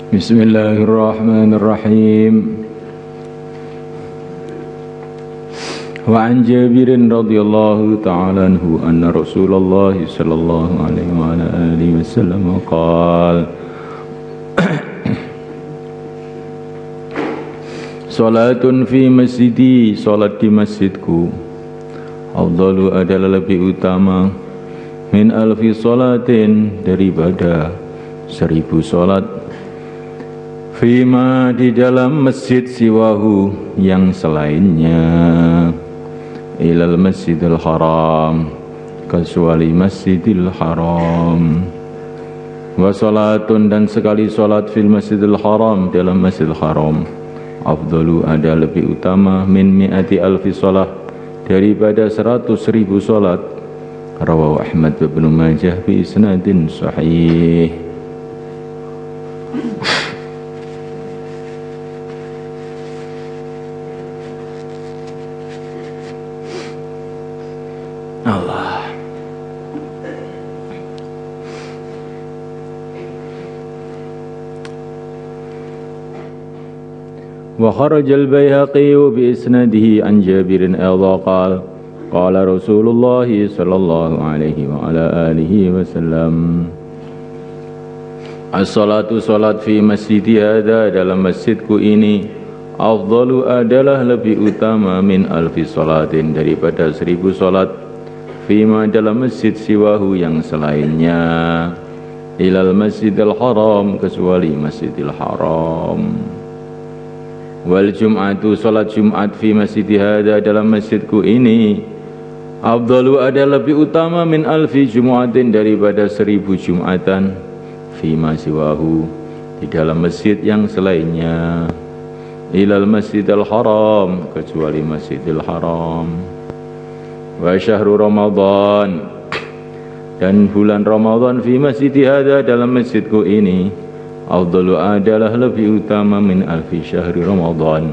Bismillahirrahmanirrahim. Wa an Jabirin radhiyallahu ta'ala anhu anna Rasulullah sallallahu alaihi wa ala alihi wasallam qala Salatun fi masjidi, salat di masjidku, afdalu adalah lebih utama min alfi salatin, daripada 1000 salat, fima di dalam masjid siwahu, yang selainnya, ilal masjidil haram, kecuali masjidil haram, wa salatun, dan sekali salat fil masjidil haram, dalam masjidil haram, afdalu ada lebih utama min mi'ati alfi salat, daripada 100.000 salat. Rawahu Ahmad wa Ibnu Majah bi isnadin sahih. Allah. Wa kharajal Baihaqi bi isnadihi an Jabirin aidha qala qala Rasulullah sallallahu alaihi wa ala alihi wasallam as-salatu salat fi masjidi hadza, dalam masjidku ini, afdalu adalah lebih utama min alfi salatin, daripada 1000 salat, fima dalam masjid siwahu, yang selainnya, ilal masjidil haram, kecuali masjidil haram. Wal jum'atu, salat Jumat fi masjid hadza, dalam masjidku ini, afdalu ada lebih utama min alfi jum'atin, daripada 1000 jum'atan, fima siwahu, di dalam masjid yang selainnya, ilal masjidil haram, kecuali masjidil haram. Wa syahru Ramadan, dan bulan Ramadan fi masjid hadza, dalam masjidku ini, afdalu adalah lebih utama min alfi syahri Ramadan,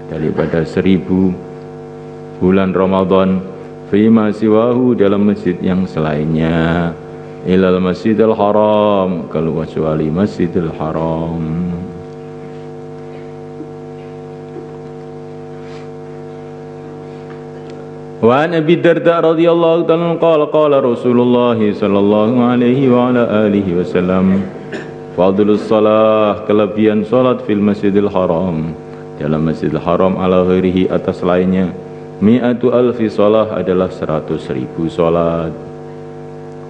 daripada 1000 bulan Ramadan, fima siwahu, dalam masjid yang selainnya, ilal masjidil haram, kecuali masjidil haram. Wa an Abi Darda radhiyallahu ta'ala qala Rasulullah sallallahu alaihi wa ala alihi wasallam fadlus salah, kelebihan salat fil masjidil haram, dalam masjidil haram, ala ghairihi, atas lainnya, mi'atu alfi salah, adalah 100.000 salat.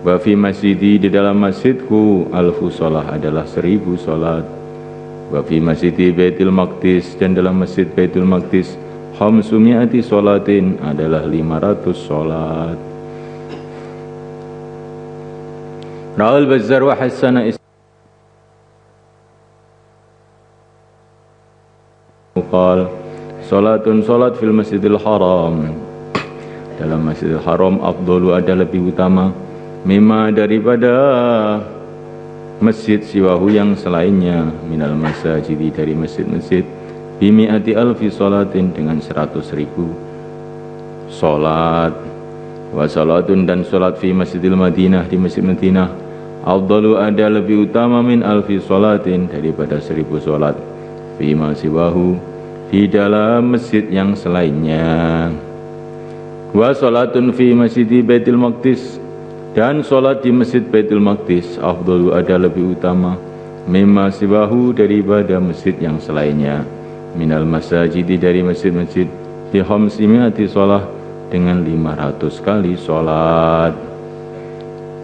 Wa fi masjidi, di dalam masjidku, alfu salah, adalah 1000 salat. Wa fi masjidi Baitul Maqdis, dan dalam masjid Baitul Maqdis, khamsumi'ati salatin, adalah 500 salat. Rawal Bazzar wa hasana qal salatun, salat fil masjidil haram, dalam masjidil haram, afdalu ada lebih utama, mimma daripada masjid siwahu, yang selainnya, minal masajidi, dari masjid-masjid, bimi'ati alfi salatin, dengan 100.000 salat. Wa salatun, dan salat fi masjidil Madinah, di masjid Madinah, afdalu ada lebih utama min alfi salatin, daripada 1000 salat, fima siwahu, di dalam masjid yang selainnya. Wa salatun fi masjidi Baitul Maqdis, dan salat di masjid Baitul Maqdis, afdalu ada lebih utama, mimma siwahu, daripada masjid yang selainnya, minal masajidi, dari masjid-masjid, di khamsimi'ati salah, dengan 500 kali salat.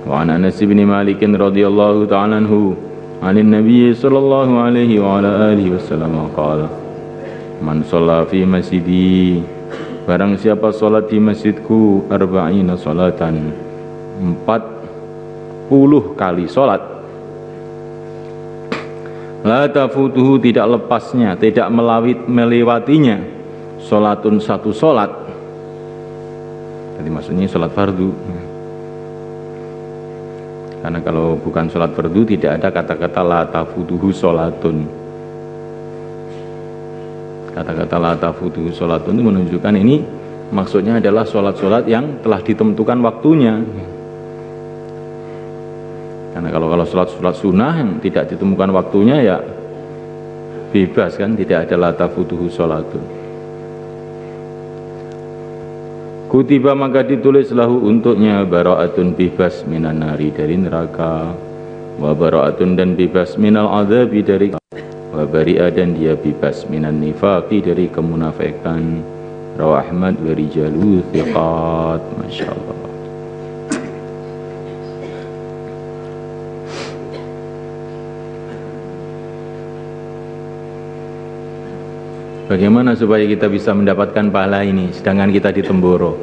Wa an Anas bin Malik radhiyallahu ta'ala anhu anin Nabi sallallahu alaihi wa ala alihi wasallam qala man shalla fi masjidi, barang siapa salat di masjidku, arba'ina salatan, 40 kali salat, la tafutuhu, tidak lepasnya, tidak melewatinya, salatun, satu salat. Jadi maksudnya salat fardu. Karena kalau bukan salat fardu tidak ada kata-kata la tafutuhu salatun. Kata-kata la tafutuhu salatun itu menunjukkan ini maksudnya adalah salat-salat yang telah ditentukan waktunya. Karena kalau salat sunnah yang tidak ditemukan waktunya, ya bebas kan, tidak ada la tafutuhu sholatun. Kutiba maka ditulis lahu untuknya bara'atun bebas minan nari dari neraka, wa bara'atun dan bebas minal adzabi dari, wa bari'a dan dia bebas minan nifaqi dari kemunafikan. Rawah Ahmad wa rijalu thiqat. Masyaallah. Bagaimana supaya kita bisa mendapatkan pahala ini sedangkan kita di Temboro?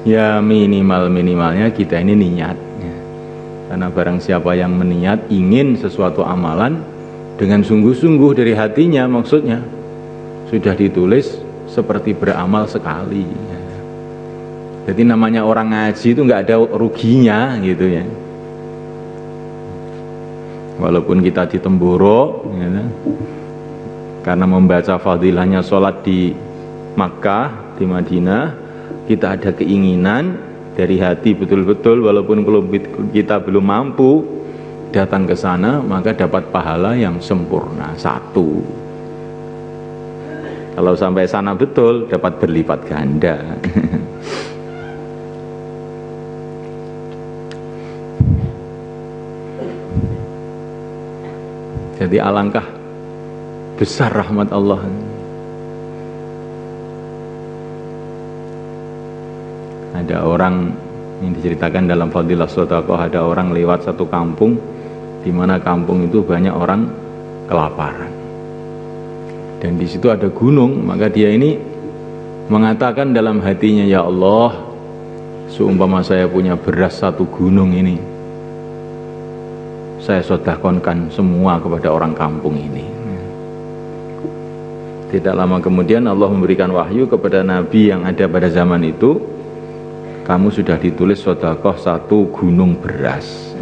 Ya minimalnya kita ini niat. Karena barang siapa yang meniat ingin sesuatu amalan dengan sungguh-sungguh dari hatinya, maksudnya sudah ditulis seperti beramal sekali. Jadi namanya orang ngaji itu nggak ada ruginya gitu ya. Walaupun kita di Temboro ya, karena membaca fadilahnya sholat di Makkah, di Madinah, kita ada keinginan dari hati betul-betul, walaupun kita belum mampu datang ke sana, maka dapat pahala yang sempurna satu. Kalau sampai sana betul, dapat berlipat ganda. Jadi alangkah besar rahmat Allah. Ada orang yang diceritakan dalam Fadilah Shadaqah, ada orang lewat satu kampung di mana kampung itu banyak orang kelaparan. Dan di situ ada gunung, maka dia ini mengatakan dalam hatinya, ya Allah, seumpama saya punya beras satu gunung ini, saya sedekahkan semua kepada orang kampung ini. Tidak lama kemudian Allah memberikan wahyu kepada Nabi yang ada pada zaman itu, kamu sudah ditulis sedekah satu gunung beras.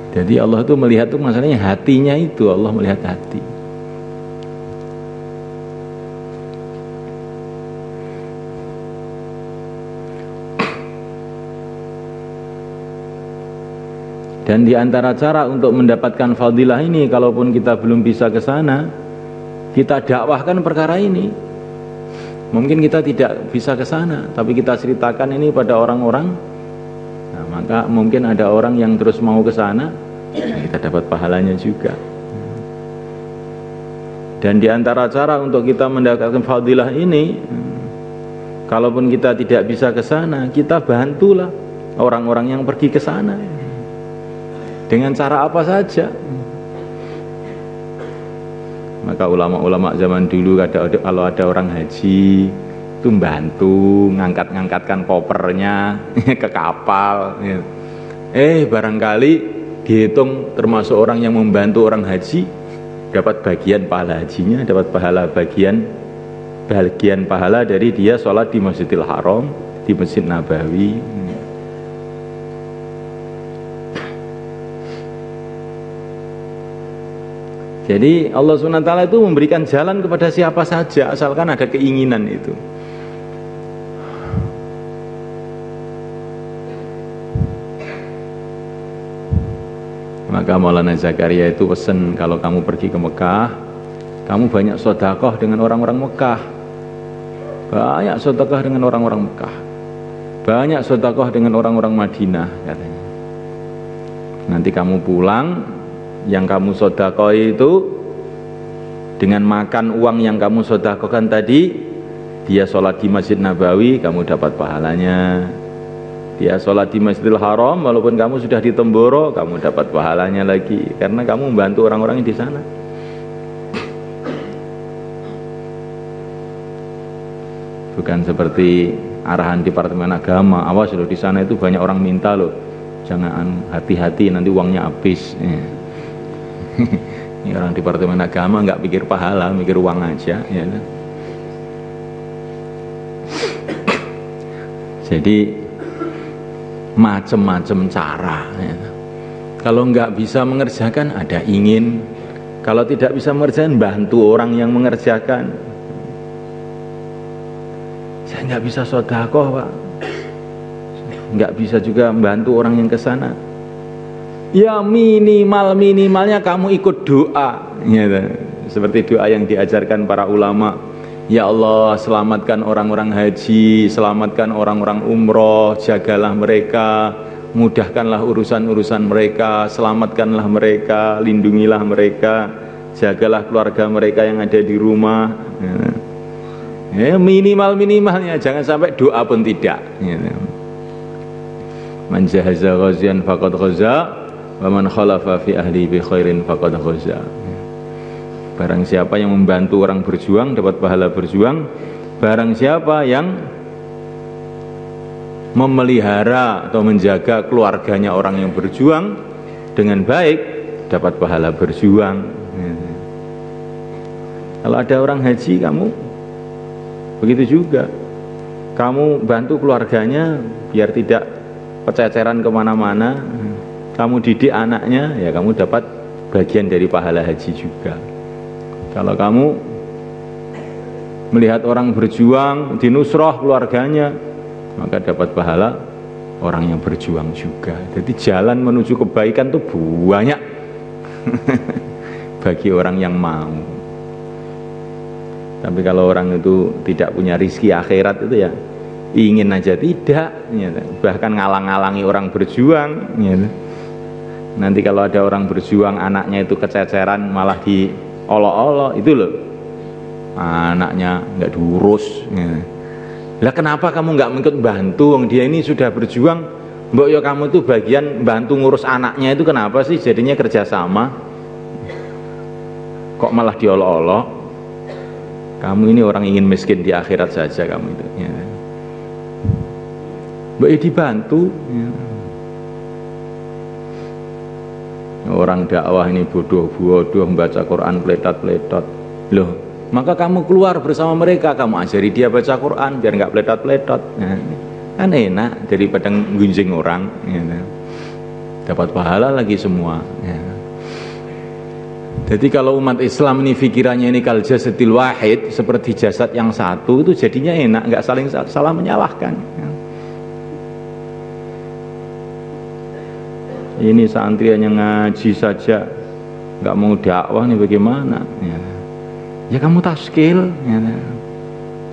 Jadi Allah itu melihat tuh masalahnya hatinya itu, Allah melihat hati. Dan di antara cara untuk mendapatkan fadilah ini, kalaupun kita belum bisa ke sana, kita dakwahkan perkara ini. Mungkin kita tidak bisa ke sana, tapi kita ceritakan ini pada orang-orang. Nah, maka mungkin ada orang yang terus mau ke sana, kita dapat pahalanya juga. Dan di antara cara untuk kita mendapatkan fadilah ini, kalaupun kita tidak bisa ke sana, kita bantulah orang-orang yang pergi ke sana. Dengan cara apa saja. Maka ulama-ulama zaman dulu kalau ada orang haji itu bantu ngangkat-ngangkatkan kopernya ke kapal. Barangkali dihitung termasuk orang yang membantu orang haji, dapat bagian pahala hajinya, dapat pahala bagian pahala dari dia sholat di Masjidil Haram, di Masjid Nabawi. Jadi Allah SWT itu memberikan jalan kepada siapa saja asalkan ada keinginan itu. Maka Maulana Zakaria itu pesan, kalau kamu pergi ke Mekah, kamu banyak sedekah dengan orang-orang Mekah. Banyak sedekah dengan orang-orang Mekah. Banyak sedekah dengan orang-orang Madinah katanya. Nanti kamu pulang, yang kamu sedekah itu dengan makan uang yang kamu sedekahkan tadi, dia sholat di Masjid Nabawi, kamu dapat pahalanya. Dia sholat di Masjidil Haram, walaupun kamu sudah di Temboro, kamu dapat pahalanya lagi, karena kamu membantu orang-orang di sana. Bukan seperti arahan Departemen Agama, awas loh, di sana itu banyak orang minta loh, jangan hati-hati nanti uangnya habis. Ini orang Departemen Agama nggak pikir pahala, mikir uang aja, ya. Jadi macam-macam cara, ya. Kalau nggak bisa mengerjakan, ada ingin. Kalau tidak bisa mengerjakan, bantu orang yang mengerjakan. Saya nggak bisa sedekah, Pak. nggak bisa juga membantu orang yang ke sana. Ya minimalnya kamu ikut doa, gitu. Seperti doa yang diajarkan para ulama. Ya Allah, selamatkan orang-orang haji, selamatkan orang-orang umroh, jagalah mereka, mudahkanlah urusan-urusan mereka, selamatkanlah mereka, lindungilah mereka, jagalah keluarga mereka yang ada di rumah. Ya, minimalnya, jangan sampai doa pun tidak. Man jahaza ghazian faqad ghaza, wa man khalafa fi ahli bi khairin faqad ghaza. Barang siapa yang membantu orang berjuang dapat pahala berjuang. Barang siapa yang memelihara atau menjaga keluarganya orang yang berjuang dengan baik dapat pahala berjuang. Kalau ada orang haji, kamu begitu juga. Kamu bantu keluarganya biar tidak pececeran kemana-mana. Kamu didik anaknya, ya kamu dapat bagian dari pahala haji juga. Kalau kamu melihat orang berjuang, dinusroh keluarganya, maka dapat pahala orang yang berjuang juga. Jadi jalan menuju kebaikan itu banyak bagi orang yang mau. Tapi kalau orang itu tidak punya rizki akhirat itu ya ingin aja tidak, bahkan ngalang-ngalangi orang berjuang. Nanti kalau ada orang berjuang anaknya itu kececeran malah diolok-olok, itu loh anaknya nggak diurus. Lah kenapa kamu nggak ikut bantu? Dia ini sudah berjuang, mbok ya kamu itu bagian bantu ngurus anaknya itu, kenapa sih jadinya kerjasama? Kok malah diolok-olok? Kamu ini orang ingin miskin di akhirat saja kamu itu. Mbok ya dibantu. Orang dakwah ini bodoh-bodoh membaca Quran peletot-peletot. Loh, maka kamu keluar bersama mereka, kamu ajari dia baca Quran biar nggak peletot-peletot. Kan enak daripada gunjing orang. Dapat pahala lagi semua. Jadi kalau umat Islam ini pikirannya ini kal jasadil wahid, seperti jasad yang satu, itu jadinya enak, nggak saling salah menyalahkan. Ini santri hanya ngaji saja, nggak mau dakwah, nih bagaimana? Ya kamu taskil,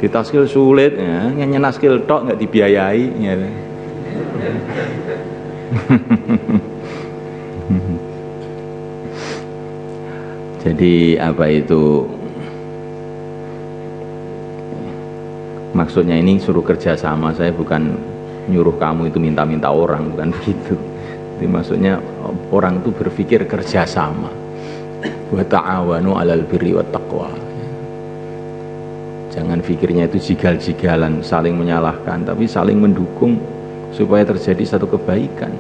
di taskil sulit, nyanyi taskil tok nggak dibiayai. Jadi apa itu? Maksudnya ini suruh kerja sama, saya bukan nyuruh kamu itu minta-minta orang, bukan begitu. Jadi maksudnya orang itu berpikir kerja sama. Wa ta'awanu 'alal birri wat taqwa. Jangan pikirnya itu jigal-jigalan, saling menyalahkan, tapi saling mendukung supaya terjadi satu kebaikan.